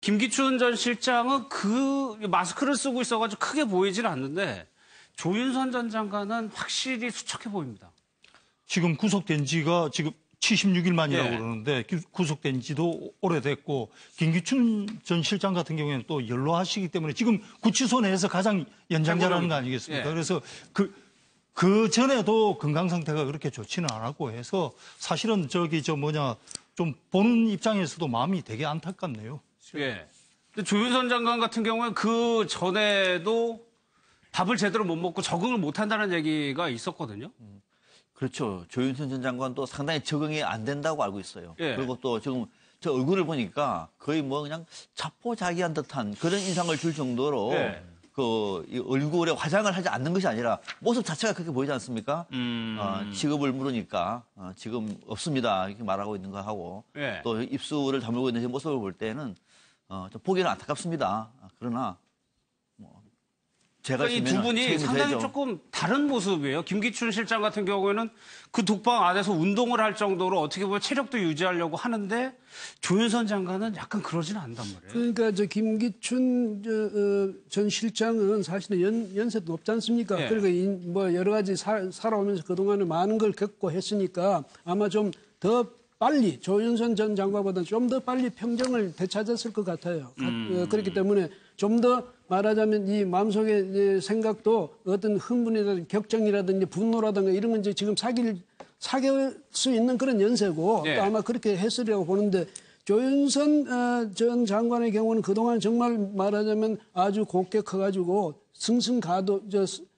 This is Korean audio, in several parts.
김기춘 전 실장은 그 마스크를 쓰고 있어가지고 크게 보이질 않는데 조윤선 전 장관은 확실히 수척해 보입니다. 지금 구속된 지가 지금 76일 만이라고 예. 그러는데 구속된 지도 오래됐고 김기춘 전 실장 같은 경우에는 또 연로하시기 때문에 지금 구치소 내에서 가장 연장자라는 거 아니겠습니까? 예. 그래서 그 전에도 건강 상태가 그렇게 좋지는 않았고 해서 사실은 좀 보는 입장에서도 마음이 되게 안타깝네요. 예. 근데 조윤선 장관 같은 경우는 그 전에도 밥을 제대로 못 먹고 적응을 못 한다는 얘기가 있었거든요. 그렇죠. 조윤선 전 장관도 상당히 적응이 안 된다고 알고 있어요. 예. 그리고 또 지금 저 얼굴을 보니까 거의 뭐 그냥 자포자기한 듯한 그런 인상을 줄 정도로 예. 이 얼굴에 화장을 하지 않는 것이 아니라 모습 자체가 그렇게 보이지 않습니까? 직업을 물으니까 지금 없습니다 이렇게 말하고 있는 거 하고 예. 또 입술을 다물고 있는 제 모습을 볼 때는 좀 보기는 안타깝습니다. 그러나 제가 이 두 분이 상당히 조금 다른 모습이에요. 김기춘 실장 같은 경우에는 그 독방 안에서 운동을 할 정도로 어떻게 보면 체력도 유지하려고 하는데 조윤선 장관은 약간 그러지는 않단 말이에요. 그러니까 김기춘 전 실장은 사실은 연세도 높지 않습니까? 예. 그리고 뭐 여러 가지 살아오면서 그동안에 많은 걸 겪고 했으니까 아마 좀 더 빨리 조윤선 전 장관보다 좀 더 빨리 평정을 되찾았을 것 같아요. 그렇기 때문에 좀 더 말하자면 이 마음속의 생각도 어떤 흥분이라든지 격정이라든지 분노라든가 이런 건 이제 지금 사귈 수 있는 그런 연세고 네. 또 아마 그렇게 했으리라고 보는데 조윤선 전 장관의 경우는 그동안 정말 말하자면 아주 곱게 커가지고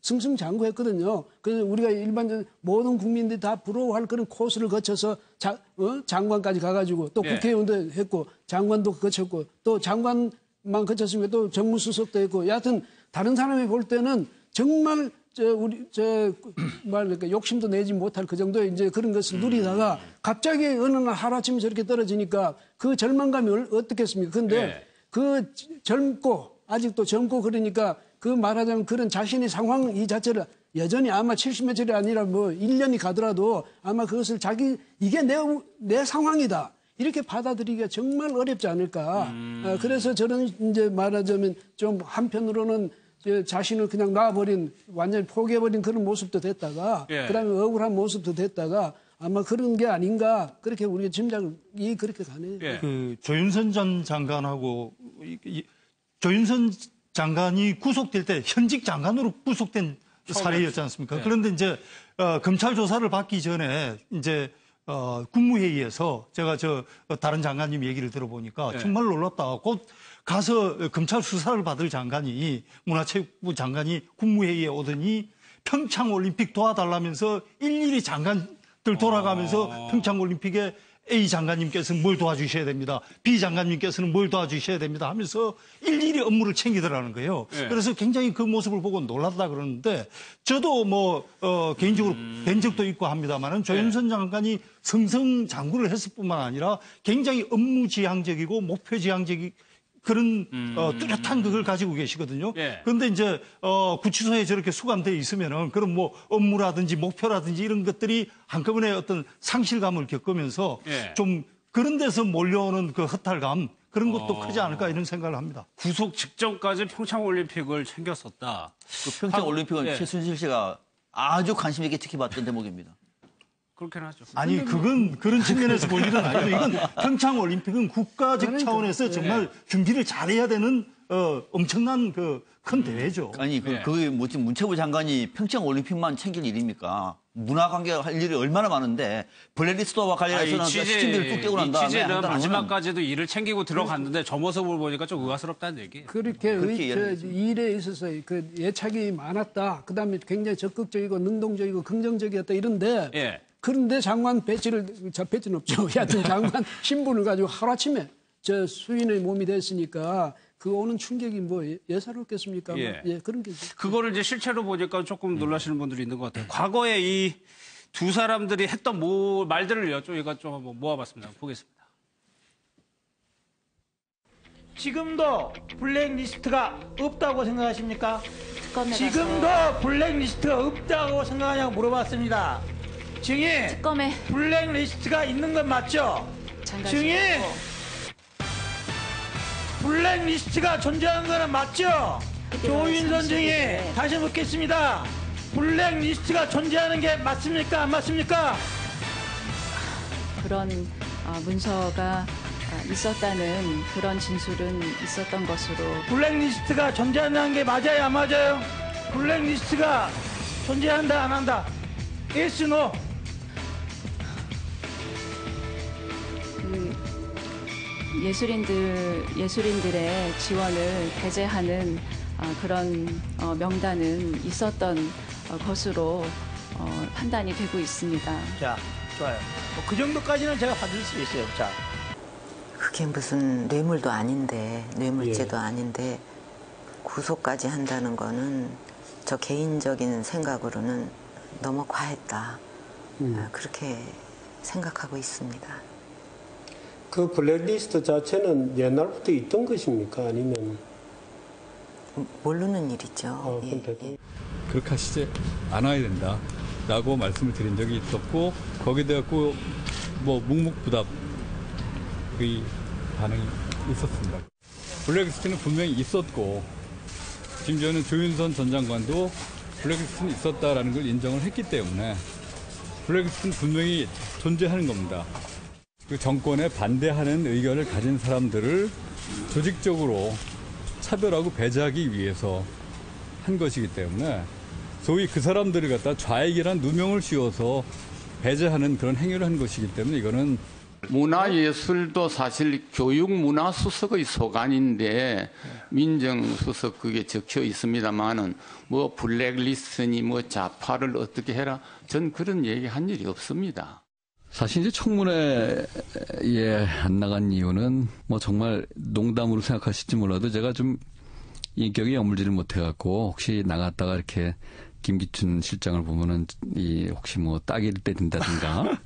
승승장구했거든요. 그래서 우리가 일반적으로 모든 국민들이 다 부러워할 그런 코스를 거쳐서 장관까지 가가지고 또 네. 국회의원도 했고 장관도 거쳤고 또 장관만 거쳤으면 또 정무수석도 했고 여하튼 다른 사람이 볼 때는 정말 욕심도 내지 못할 그 정도의 이제 그런 것을 누리다가 갑자기 어느 날 하루아침에 저렇게 떨어지니까 그 절망감이 어떻겠습니까? 근데 그 아직도 젊고 그러니까 그 말하자면 그런 자신의 상황 이 자체를 여전히 아마 70몇절이 아니라 뭐 1년이 가더라도 아마 그것을 이게 내 상황이다. 이렇게 받아들이기가 정말 어렵지 않을까. 그래서 저는 이제 말하자면 좀 한편으로는 자신을 그냥 놔버린 완전히 포기해버린 그런 모습도 됐다가 그다음에 억울한 모습도 됐다가 아마 그런 게 아닌가 그렇게 우리가 짐작이 그렇게 가네요. 그 조윤선 전 장관하고 조윤선 장관이 구속될 때 현직 장관으로 구속된 사례였지 않습니까? 그런데 이제 검찰 조사를 받기 전에 이제 국무회의에서 제가 다른 장관님 얘기를 들어보니까 정말 놀랐다. 곧 가서 검찰 수사를 받을 장관이 문화체육부 장관이 국무회의에 오더니 평창올림픽 도와달라면서 일일이 장관들 돌아가면서 평창올림픽에 A 장관님께서는 뭘 도와주셔야 됩니다. B 장관님께서는 뭘 도와주셔야 됩니다 하면서 일일이 업무를 챙기더라는 거예요. 그래서 굉장히 그 모습을 보고 놀랐다 그러는데 저도 개인적으로 뵌 적도 있고 합니다만은 조윤선 장관이 승승장구를 했을 뿐만 아니라 굉장히 업무지향적이고 목표지향적인 그런 뚜렷한 그걸 가지고 계시거든요. 그런데 이제 구치소에 저렇게 수감돼 있으면은 그런 뭐 업무라든지 목표라든지 이런 것들이 한꺼번에 어떤 상실감을 겪으면서 좀 그런 데서 몰려오는 그 허탈감 그런 것도 크지 않을까 이런 생각을 합니다. 구속 직전까지 평창올림픽을 챙겼었다. 그 평창올림픽은 최순실 씨가 아주 관심 있게 지켜봤던 대목입니다. 그렇긴 하죠. 아니, 그런 측면에서 볼 일은 아니고, 이건 평창올림픽은 국가적 차원에서 정말 준비를 잘해야 되는, 엄청난 큰 대회죠. 아니, 그게 뭐지, 문체부 장관이 평창올림픽만 챙길 일입니까? 문화관계 할 일이 얼마나 많은데, 블랙리스트와 관련해서는 시침비를 뚝 떼고 난 다음에. 취재는 마지막까지도 일을 챙기고 들어갔는데 저 모습을 보니까 좀 의아스럽다는 얘기예요. 그렇게 일에 있어서 그 예착이 많았다. 그다음에 굉장히 적극적이고 능동적이고 긍정적이었다 이런데 그런데 장관 배지는 없죠. 하여튼 장관 신분을 가지고 하루아침에 저 수인의 몸이 됐으니까 그 오는 충격이 뭐 예사롭겠습니까? 그런 게 있죠. 그거를 이제 실체로 보니까 조금 놀라시는 분들이 있는 것 같아요. 과거에 이 두 사람들이 했던 말들을요, 저희가 좀 한번 모아봤습니다. 보겠습니다. 지금도 블랙리스트가 없다고 생각하십니까? 지금도 블랙리스트가 없다고 생각하냐고 물어봤습니다. 증인, 특검에 블랙리스트가 있는 건 맞죠? 증인, 블랙리스트가 존재하는 거는 맞죠? 조윤선 증인 다시 묻겠습니다. 블랙리스트가 존재하는 게 맞습니까? 안 맞습니까? 그런 문서가 있었다는 그런 진술은 있었던 것으로. 블랙리스트가 존재한다는 게 맞아요? 안 맞아요? 블랙리스트가 존재한다 안 한다? Yes, no? 예술인들의 지원을 배제하는 그런 명단은 있었던 것으로 판단이 되고 있습니다. 자, 좋아요. 그 정도까지는 제가 받을 수 있어요. 자, 그게 무슨 뇌물도 아닌데, 뇌물죄도 아닌데 구속까지 한다는 거는 저 개인적인 생각으로는 너무 과했다. 그렇게 생각하고 있습니다. 그 블랙리스트 자체는 옛날부터 있던 것입니까? 아니면 모르는 일이죠. 근데도 그렇게 하시지 않아야 된다라고 말씀을 드린 적이 있었고 거기에 대해 뭐 묵묵부답의 반응이 있었습니다. 블랙리스트는 분명히 있었고 심지어는 조윤선 전 장관도 블랙리스트는 있었다라는 걸 인정을 했기 때문에 블랙리스트는 분명히 존재하는 겁니다. 그 정권에 반대하는 의견을 가진 사람들을 조직적으로 차별하고 배제하기 위해서 한 것이기 때문에 소위 그 사람들을 갖다 좌익이란 누명을 씌워서 배제하는 그런 행위를 한 것이기 때문에 이거는 문화예술도 사실 교육문화수석의 소관인데 민정수석 그게 적혀 있습니다만은 뭐 블랙리스트니 뭐 좌파를 어떻게 해라 전 그런 얘기 한 일이 없습니다. 사실 이제 청문회에 안 나간 이유는 뭐 정말 농담으로 생각하실지 몰라도 제가 좀 인격이 여물지를 못해갖고 혹시 나갔다가 이렇게 김기춘 실장을 보면은 혹시 뭐 따기를 때린다든가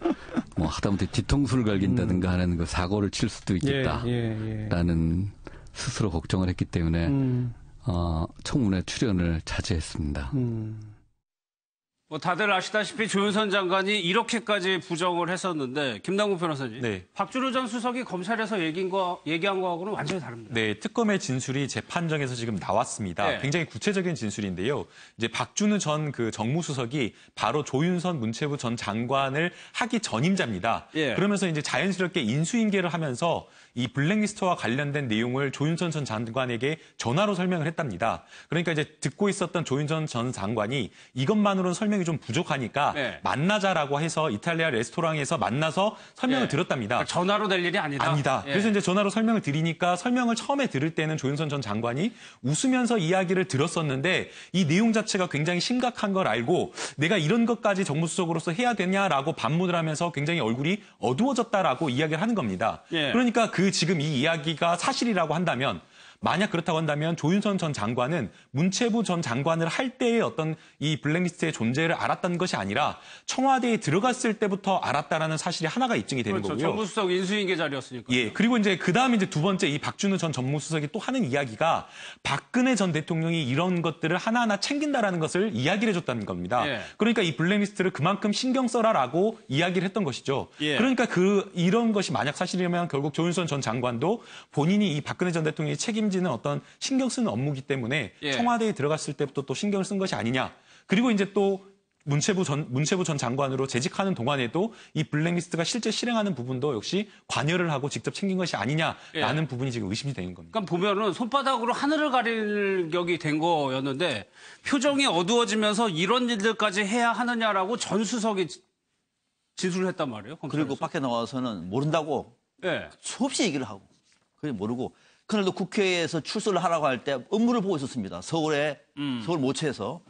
뭐 하다못해 뒤통수를 갈긴다든가 하는 그 사고를 칠 수도 있겠다라는 스스로 걱정을 했기 때문에 청문회 출연을 자제했습니다. 뭐 다들 아시다시피 조윤선 장관이 이렇게까지 부정을 했었는데 김남국 변호사님, 네. 박준호 전 수석이 검찰에서 얘기한 거하고는 완전히 다릅니다. 네, 특검의 진술이 재판정에서 지금 나왔습니다. 네. 굉장히 구체적인 진술인데요. 이제 박준우 전 그 정무수석이 바로 조윤선 문체부 전 장관을 하기 전임자입니다. 예. 그러면서 이제 자연스럽게 인수인계를 하면서 이 블랙리스트와 관련된 내용을 조윤선 전 장관에게 전화로 설명을 했답니다. 그러니까 이제 듣고 있었던 조윤선 전 장관이 이것만으로는 설명이 좀 부족하니까 네. 만나자라고 해서 이탈리아 레스토랑에서 만나서 설명을 들었답니다. 그러니까 전화로 될 일이 아니다. 아니다. 예. 그래서 이제 전화로 설명을 드리니까 설명을 처음에 들을 때는 조윤선 전 장관이 웃으면서 이야기를 들었었는데 이 내용 자체가 굉장히 심각한 걸 알고 내가 이런 것까지 정무수석으로서 해야 되냐라고 반문을 하면서 굉장히 얼굴이 어두워졌다라고 이야기를 하는 겁니다. 예. 그러니까 지금 이 이야기가 사실이라고 한다면 만약 그렇다고 한다면 조윤선 전 장관은 문체부 전 장관을 할 때의 어떤 이 블랙리스트의 존재를 알았던 것이 아니라 청와대에 들어갔을 때부터 알았다라는 사실이 하나가 입증이 되는 그렇죠. 거고요. 정무수석 인수인계 자리였으니까. 예. 그리고 이제 그다음에 이제 두 번째 이 박준우 전 정무수석이 또 하는 이야기가 박근혜 전 대통령이 이런 것들을 하나하나 챙긴다라는 것을 이야기를 해줬다는 겁니다. 예. 그러니까 이 블랙리스트를 그만큼 신경 써라라고 이야기를 했던 것이죠. 예. 그러니까 이런 것이 만약 사실이면 결국 조윤선 전 장관도 본인이 이 박근혜 전 대통령이 책임지는 어떤 신경 쓰는 업무이기 때문에 예. 청와대에 들어갔을 때부터 또 신경을 쓴 것이 아니냐. 그리고 이제 또 문체부 전 장관으로 재직하는 동안에도 이 블랙리스트가 실제 실행하는 부분도 역시 관여를 하고 직접 챙긴 것이 아니냐라는 부분이 지금 의심이 되는 겁니다. 그러니까 보면은 손바닥으로 하늘을 가릴 격이 된 거였는데 표정이 어두워지면서 이런 일들까지 해야 하느냐라고 전 수석이 진술을 했단 말이에요. 검찰에서. 그리고 밖에 나와서는 모른다고 예. 수없이 얘기를 하고 그게 모르고 그날도 국회에서 출석을 하라고 할 때 업무를 보고 있었습니다. 서울 모처에서.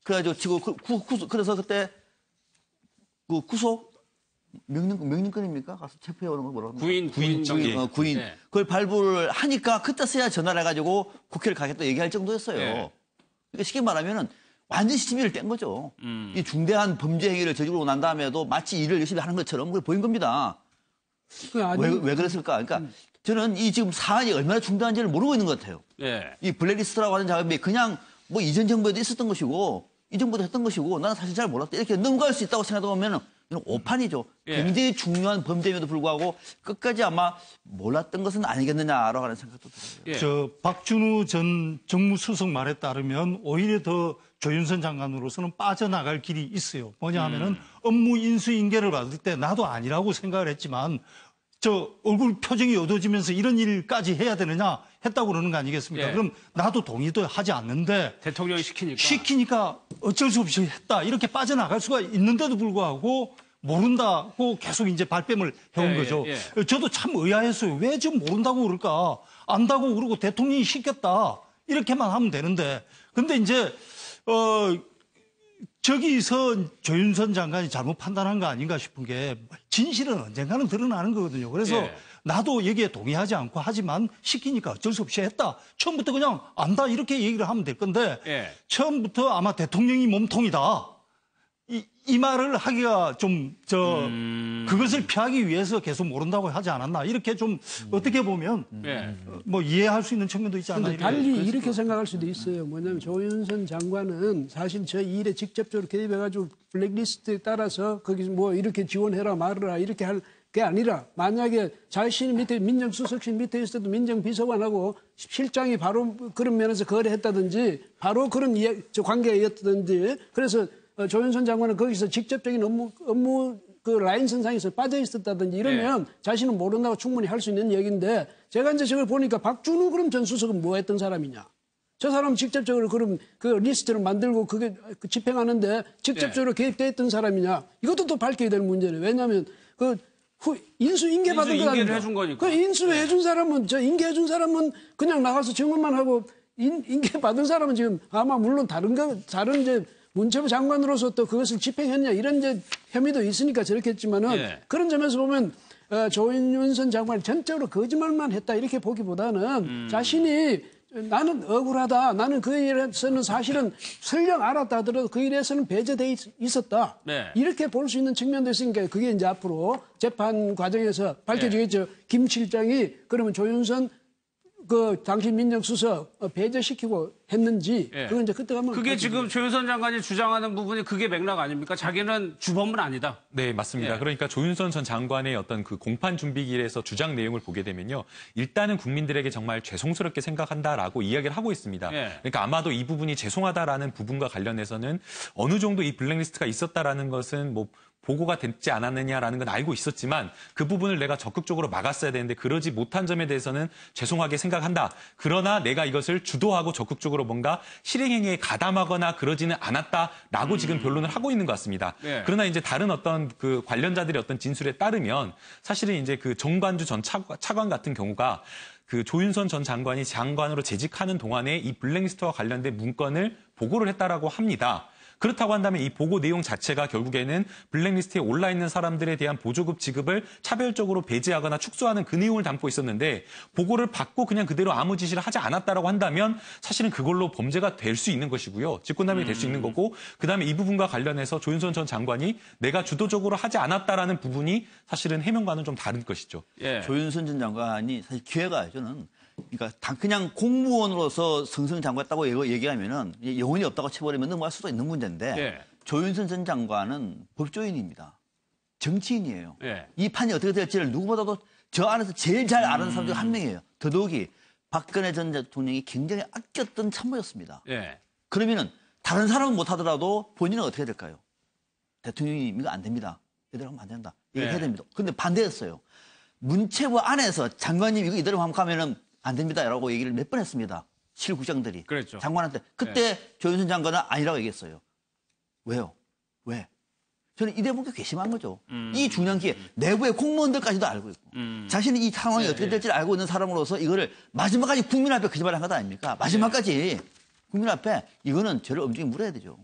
그래가지고 지금 그래서 그때 그 구속 명령권입니까? 가서 체포해 오는 거 뭐라고 합니까? 구인. 네. 그걸 발부를 하니까 그때서야 전화를 해가지고 국회를 가겠다 얘기할 정도였어요. 네. 그러니까 쉽게 말하면은 완전 시치미를 뗀 거죠. 이 중대한 범죄 행위를 저지르고 난 다음에도 마치 일을 열심히 하는 것처럼 그걸 보인 겁니다. 왜 그랬을까? 그러니까 저는 이 지금 사안이 얼마나 중대한지를 모르고 있는 것 같아요. 예. 이 블랙리스트라고 하는 작업이 그냥 뭐 이전 정부에도 있었던 것이고 이 정부도 했던 것이고 나는 사실 잘 몰랐다. 이렇게 넘어갈 수 있다고 생각하다 보면 이건 오판이죠. 예. 굉장히 중요한 범죄임에도 불구하고 끝까지 아마 몰랐던 것은 아니겠느냐라고 하는 생각도 들어요. 예. 저 박준우 전 정무수석 말에 따르면 오히려 더 조윤선 장관으로서는 빠져나갈 길이 있어요. 뭐냐 하면은 업무 인수인계를 받을 때 나도 아니라고 생각을 했지만 저 얼굴 표정이 어두워지면서 이런 일까지 해야 되느냐 했다고 그러는 거 아니겠습니까? 예. 그럼 나도 동의도 하지 않는데 대통령이 시키니까 어쩔 수 없이 했다. 이렇게 빠져나갈 수가 있는데도 불구하고 모른다고 계속 이제 발뺌을 해온 거죠. 저도 참 의아했어요. 왜 지금 모른다고 그럴까? 안다고 그러고 대통령이 시켰다. 이렇게만 하면 되는데. 근데 이제 저기서 조윤선 장관이 잘못 판단한 거 아닌가 싶은 게 진실은 언젠가는 드러나는 거거든요. 그래서 예. 나도 여기에 동의하지 않고 하지만 시키니까 어쩔 수 없이 했다. 처음부터 그냥 안다 이렇게 얘기를 하면 될 건데 예. 처음부터 아마 대통령이 몸통이다. 이 말을 하기가 좀 그것을 피하기 위해서 계속 모른다고 하지 않았나 이렇게 좀 어떻게 보면 뭐 이해할 수 있는 측면도 있지 않나. 그런데 달리 이렇게 생각할 수도 있어요. 뭐냐면 조윤선 장관은 사실 저 일에 직접적으로 개입해가지고 블랙리스트에 따라서 거기서 뭐 이렇게 지원해라 말해라 이렇게 할 게 아니라 만약에 자신이 밑에 민정수석실 밑에 있어도 민정비서관하고 실장이 바로 그런 면에서 거래했다든지 바로 그런 관계였다든지 그래서 조윤선 장관은 거기서 직접적인 업무 그 라인 선상에서 빠져 있었다든지 이러면 자신은 모른다고 충분히 할 수 있는 얘기인데 제가 이제 저걸 보니까 박준우 그럼 전 수석은 뭐 했던 사람이냐. 저 사람 직접적으로 그럼 그 리스트를 만들고 그게 집행하는데 직접적으로 개입돼 있던 사람이냐. 이것도 또 밝혀야 될 문제네요. 왜냐하면 그 인수인계 받은 거 아닙니까? 해준 거니까. 그 인수해준 사람은 인계해준 사람은 그냥 나가서 증언만 하고 인계 받은 사람은 지금 아마 물론 다른 이제 문체부 장관으로서 또 그것을 집행했냐 이런 이제 혐의도 있으니까 저렇게 했지만은 그런 점에서 보면 조윤선 장관이 전적으로 거짓말만 했다 이렇게 보기보다는 자신이 나는 억울하다. 나는 그 일에서는 사실은 설령 알았다 하더라도 그 일에서는 배제돼 있었다. 이렇게 볼 수 있는 측면도 있으니까 그게 이제 앞으로 재판 과정에서 밝혀지겠죠. 김 실장이 그러면 조윤선 그 당시 민정수석 배제시키고 했는지 그건 이제 그때 가면 그게 지금 조윤선 장관이 주장하는 부분이 그게 맥락 아닙니까? 자기는 주범은 아니다. 네, 맞습니다. 그러니까 조윤선 전 장관의 어떤 그 공판 준비길에서 주장 내용을 보게 되면요. 일단은 국민들에게 정말 죄송스럽게 생각한다라고 이야기를 하고 있습니다. 그러니까 아마도 이 부분이 죄송하다라는 부분과 관련해서는 어느 정도 이 블랙리스트가 있었다라는 것은 뭐 보고가 됐지 않았느냐라는 건 알고 있었지만 그 부분을 내가 적극적으로 막았어야 되는데 그러지 못한 점에 대해서는 죄송하게 생각한다. 그러나 내가 이것을 주도하고 적극적으로 뭔가 실행행위에 가담하거나 그러지는 않았다라고 지금 변론을 하고 있는 것 같습니다. 그러나 이제 다른 어떤 그 관련자들의 어떤 진술에 따르면 사실은 이제 그 정관주 전 차관 같은 경우가 그 조윤선 전 장관이 장관으로 재직하는 동안에 이 블랙리스트와 관련된 문건을 보고를 했다라고 합니다. 그렇다고 한다면 이 보고 내용 자체가 결국에는 블랙리스트에 올라있는 사람들에 대한 보조급 지급을 차별적으로 배제하거나 축소하는 그 내용을 담고 있었는데 보고를 받고 그냥 그대로 아무 지시를 하지 않았다라고 한다면 사실은 그걸로 범죄가 될 수 있는 것이고요. 직권남용이 될 수 있는 거고 그다음에 이 부분과 관련해서 조윤선 전 장관이 내가 주도적으로 하지 않았다라는 부분이 사실은 해명과는 좀 다른 것이죠. 조윤선 전 장관이 사실 기회가 저는 그러니까 그냥 공무원으로서 승승장구했다고 얘기하면은 영혼이 없다고 쳐버리면 넘어갈 수도 있는 문제인데 조윤선 전 장관은 법조인입니다. 정치인이에요. 이 판이 어떻게 될지를 누구보다도 저 안에서 제일 잘 아는 사람 중 한 명이에요. 더더욱이 박근혜 전 대통령이 굉장히 아꼈던 참모였습니다. 그러면은 다른 사람은 못하더라도 본인은 어떻게 될까요? 대통령이 이거 안 됩니다. 이대로 하면 안 된다. 얘기해야 됩니다. 근데 반대했어요. 문체부 안에서 장관님 이거 이대로 하면은 안 됩니다라고 얘기를 몇 번 했습니다. 실국장들이. 그랬죠. 장관한테. 그때 조윤선 장관은 아니라고 얘기했어요. 왜요? 왜? 저는 이 대목이 괘씸한 거죠. 이 중요한 기회. 내부의 공무원들까지도 알고 있고. 자신이 이 상황이 어떻게 될지를 알고 있는 사람으로서 이거를 마지막까지 국민 앞에 거짓말을 한 것 아닙니까? 마지막까지 국민 앞에 이거는 죄를 엄중히 물어야 되죠.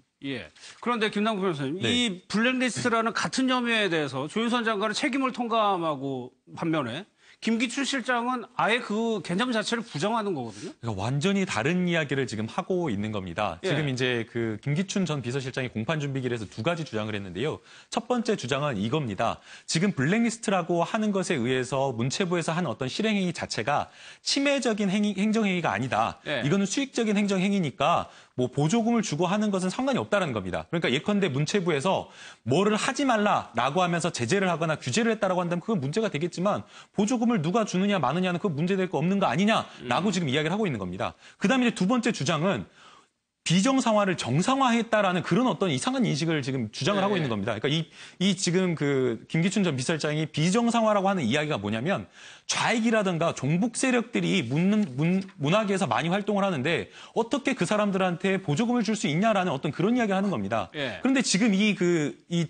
그런데 김남국 변호사님, 이 블랙리스트라는 같은 혐의에 대해서 조윤선 장관은 책임을 통감하고 반면에 김기춘 실장은 아예 그 개념 자체를 부정하는 거거든요. 그러니까 완전히 다른 이야기를 지금 하고 있는 겁니다. 지금 이제 그 김기춘 전 비서실장이 공판 준비길에서 두 가지 주장을 했는데요. 첫 번째 주장은 이겁니다. 지금 블랙리스트라고 하는 것에 의해서 문체부에서 한 어떤 실행행위 자체가 침해적인 행정행위가 아니다. 이거는 수익적인 행정행위니까 뭐 보조금을 주고 하는 것은 상관이 없다는 겁니다. 그러니까 예컨대 문체부에서 뭐를 하지 말라라고 하면서 제재를 하거나 규제를 했다라고 한다면 그건 문제가 되겠지만 보조금을 누가 주느냐 마느냐는 그건 문제될 거 없는 거 아니냐라고 지금 이야기를 하고 있는 겁니다. 그다음에 이제 두 번째 주장은 비정상화를 정상화했다라는 그런 어떤 이상한 인식을 지금 주장을 하고 있는 겁니다. 그러니까 이 지금 그 김기춘 전 비서실장이 비정상화라고 하는 이야기가 뭐냐면 좌익이라든가 종북 세력들이 문화계에서 많이 활동을 하는데 어떻게 그 사람들한테 보조금을 줄 수 있냐라는 어떤 그런 이야기를 하는 겁니다. 그런데 지금 이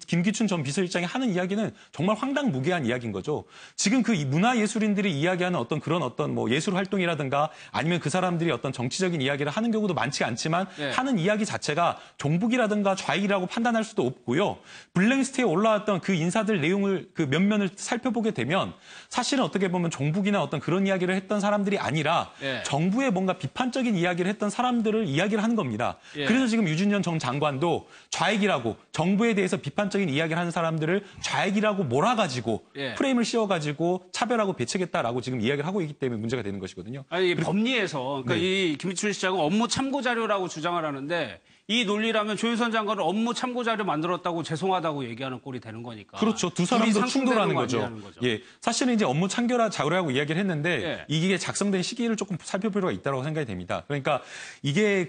김기춘 전 비서실장이 하는 이야기는 정말 황당무계한 이야기인 거죠. 지금 그 문화예술인들이 이야기하는 어떤 그런 어떤 뭐 예술 활동이라든가 아니면 그 사람들이 어떤 정치적인 이야기를 하는 경우도 많지 않지만 하는 이야기 자체가 종북이라든가 좌익이라고 판단할 수도 없고요. 블랙리스트에 올라왔던 그 인사들 내용을 그 면면을 살펴보게 되면 사실은 어떻게 보면 종북이나 어떤 그런 이야기를 했던 사람들이 아니라 정부의 뭔가 비판적인 이야기를 했던 사람들을 이야기를 하는 겁니다. 그래서 지금 유진년 전 장관도 좌익이라고 정부에 대해서 비판적인 이야기를 하는 사람들을 좌익이라고 몰아가지고 프레임을 씌워가지고 차별하고 배척했다라고 지금 이야기를 하고 있기 때문에 문제가 되는 것이거든요. 아니, 법리에서 그러니까 이 김기춘 시장은 업무 참고 자료라고 주장을 하는데 이 논리라면 조윤선 장관은 업무 참고 자료 만들었다고 죄송하다고 얘기하는 꼴이 되는 거니까. 그렇죠. 두 사람도 충돌하는 거죠. 예, 사실은 이제 업무 참고 자료라고 이야기를 했는데 이게 작성된 시기를 조금 살펴볼 필요가 있다고 생각이 됩니다. 그러니까 이게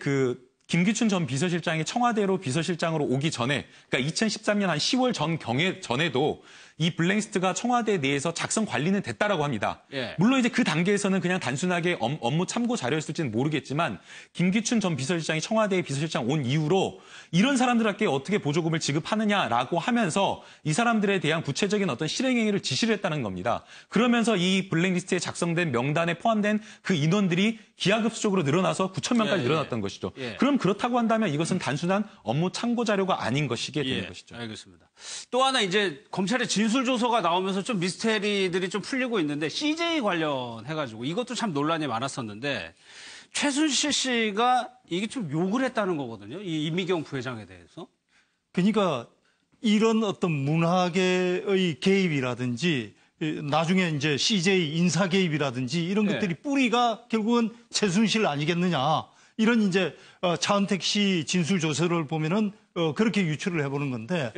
김기춘 전 비서실장이 청와대로 비서실장으로 오기 전에, 그러니까 2013년 한 10월 전에도 이 블랙리스트가 청와대 내에서 작성 관리는 됐다라고 합니다. 물론 이제 그 단계에서는 그냥 단순하게 업무 참고 자료였을지는 모르겠지만 김기춘 전 비서실장이 청와대에 비서실장 온 이후로 이런 사람들에게 어떻게 보조금을 지급하느냐라고 하면서 이 사람들에 대한 구체적인 어떤 실행행위를 지시를 했다는 겁니다. 그러면서 이 블랙리스트에 작성된 명단에 포함된 그 인원들이 기하급수적으로 늘어나서 9천 명까지 늘어났던 것이죠. 그럼 그렇다고 한다면 이것은 단순한 업무 참고 자료가 아닌 것이게 되는 것이죠. 알겠습니다. 또 하나 이제 검찰의 진술조서가 나오면서 좀 미스테리들이 좀 풀리고 있는데 CJ 관련해가지고 이것도 참 논란이 많았었는데 최순실 씨가 이게 좀 욕을 했다는 거거든요. 이 이미경 부회장에 대해서. 그러니까 이런 어떤 문화계의 개입이라든지 나중에 이제 CJ 인사 개입이라든지 이런 것들이 뿌리가 결국은 최순실 아니겠느냐. 이런 이제 차은택 씨 진술 조서를 보면은 그렇게 유추를 해보는 건데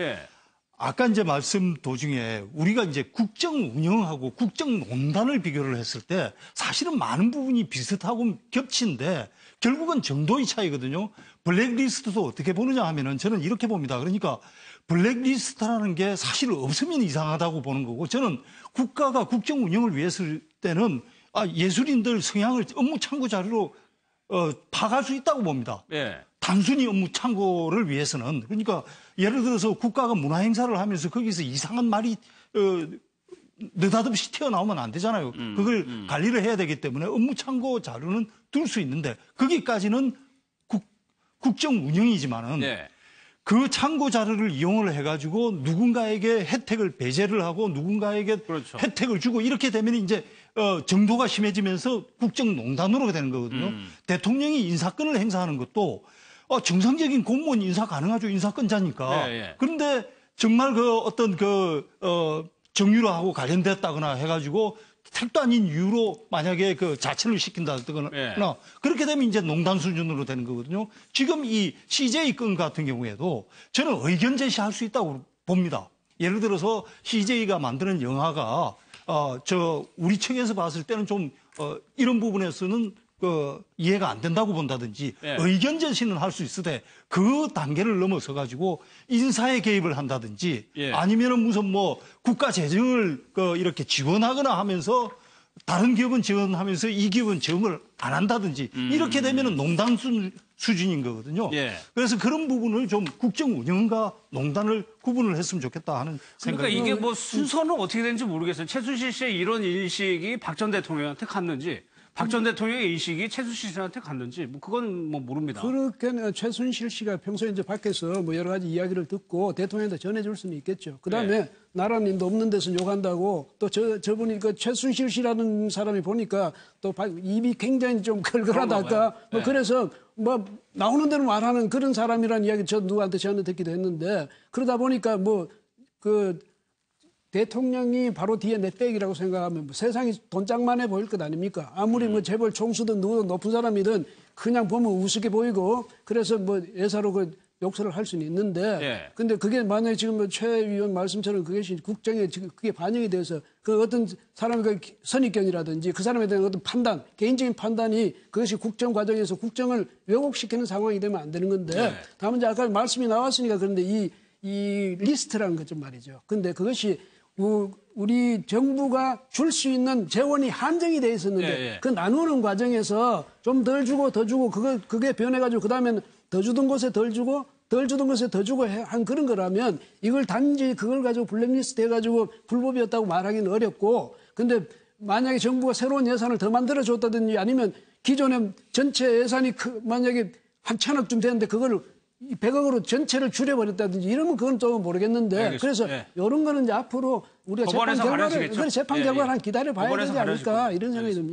아까 이제 말씀 도중에 우리가 이제 국정 운영하고 국정 농단을 비교를 했을 때 사실은 많은 부분이 비슷하고 겹치는데 결국은 정도의 차이거든요. 블랙리스트도 어떻게 보느냐 하면은 저는 이렇게 봅니다. 그러니까 블랙리스트라는 게 사실 없으면 이상하다고 보는 거고 저는 국가가 국정 운영을 위해서 때는 예술인들 성향을 업무 참고 자료로 파갈 수 있다고 봅니다. 단순히 업무 참고를 위해서는. 그러니까 예를 들어서 국가가 문화 행사를 하면서 거기서 이상한 말이 느닷없이 튀어나오면 안 되잖아요. 그걸 관리를 해야 되기 때문에 업무 참고 자료는 둘 수 있는데 거기까지는 국정 운영이지만은 그 참고 자료를 이용을 해가지고 누군가에게 혜택을 배제를 하고 누군가에게 혜택을 주고 이렇게 되면 이제 정도가 심해지면서 국정농단으로 되는 거거든요. 대통령이 인사권을 행사하는 것도 정상적인 공무원 인사 가능하죠. 인사권자니까. 그런데 정말 어떤 정유라하고 관련됐다거나 해가지고 택도 아닌 이유로 만약에 자체를 시킨다거나 그렇게 되면 이제 농단 수준으로 되는 거거든요. 지금 이 CJ 건 같은 경우에도 저는 의견 제시할 수 있다고 봅니다. 예를 들어서 CJ가 만드는 영화가 우리 측에서 봤을 때는 좀 이런 부분에서는 이해가 안 된다고 본다든지 의견 제시는 할 수 있으되 그 단계를 넘어서 가지고 인사에 개입을 한다든지 아니면은 무슨 뭐 국가 재정을 이렇게 지원하거나 하면서 다른 기업은 지원하면서 이 기업은 지원을 안 한다든지 이렇게 되면은 농단 수준인 거거든요. 그래서 그런 부분을 좀 국정 운영과 농단을 구분을 했으면 좋겠다 하는 생각이. 그러니까 이게 뭐 순서는 어떻게 되는지 모르겠어요. 최순실 씨의 이런 인식이 박 전 대통령한테 갔는지 박 전 대통령의 인식이 최순실 씨한테 갔는지 뭐 그건 뭐 모릅니다. 그렇게는 최순실 씨가 평소에 이제 밖에서 뭐 여러 가지 이야기를 듣고 대통령한테 전해줄 수는 있겠죠. 그다음에 나라님도 없는 데서 욕한다고 또 저분이 최순실 씨라는 사람이 보니까 또 입이 굉장히 좀 걸걸하다가 뭐 그래서 뭐 나오는 대로 말하는 그런 사람이라는 이야기 저 누구한테 저한테 듣기도 했는데 그러다 보니까 대통령이 바로 뒤에 내빼기라고 생각하면 세상이 돈짝만해 보일 것 아닙니까? 아무리 재벌 총수든 누구든 높은 사람이든 그냥 보면 우습게 보이고 그래서 뭐 예사로 그 욕설을 할 수는 있는데 예. 근데 그게 만약에 지금 뭐 최 의원 말씀처럼 그것이 국정에 지금 그게 반영이 돼서 그 어떤 사람의 그 선입견이라든지 그 사람에 대한 어떤 판단, 개인적인 판단이 그것이 국정 과정에서 국정을 왜곡시키는 상황이 되면 안 되는 건데 네. 다만 이제 아까 말씀이 나왔으니까 그런데 이 리스트라는 것 좀 말이죠. 근데 그것이 우리 정부가 줄 수 있는 재원이 한정이 돼 있었는데 예, 예. 그 나누는 과정에서 좀 덜 주고 더 주고 그게 변해가지고 그다음에는 더 주던 곳에 덜 주고 덜 주던 곳에 더 주고 한 그런 거라면 이걸 단지 그걸 가지고 블랙리스트 해가지고 불법이었다고 말하기는 어렵고 근데 만약에 정부가 새로운 예산을 더 만들어 줬다든지 아니면 기존에 전체 예산이 만약에 한 1,000억쯤 되는데 그걸 100억으로 전체를 줄여버렸다든지 이러면 그건 또 모르겠는데 알겠습니다. 그래서 예. 이런 거는 이제 앞으로 우리가 재판 법원에서 결과를 가려지겠죠? 재판 예, 결과를 예. 한 기다려 봐야 법원에서 되지 않을까 가려질 이런 생각이 듭니다.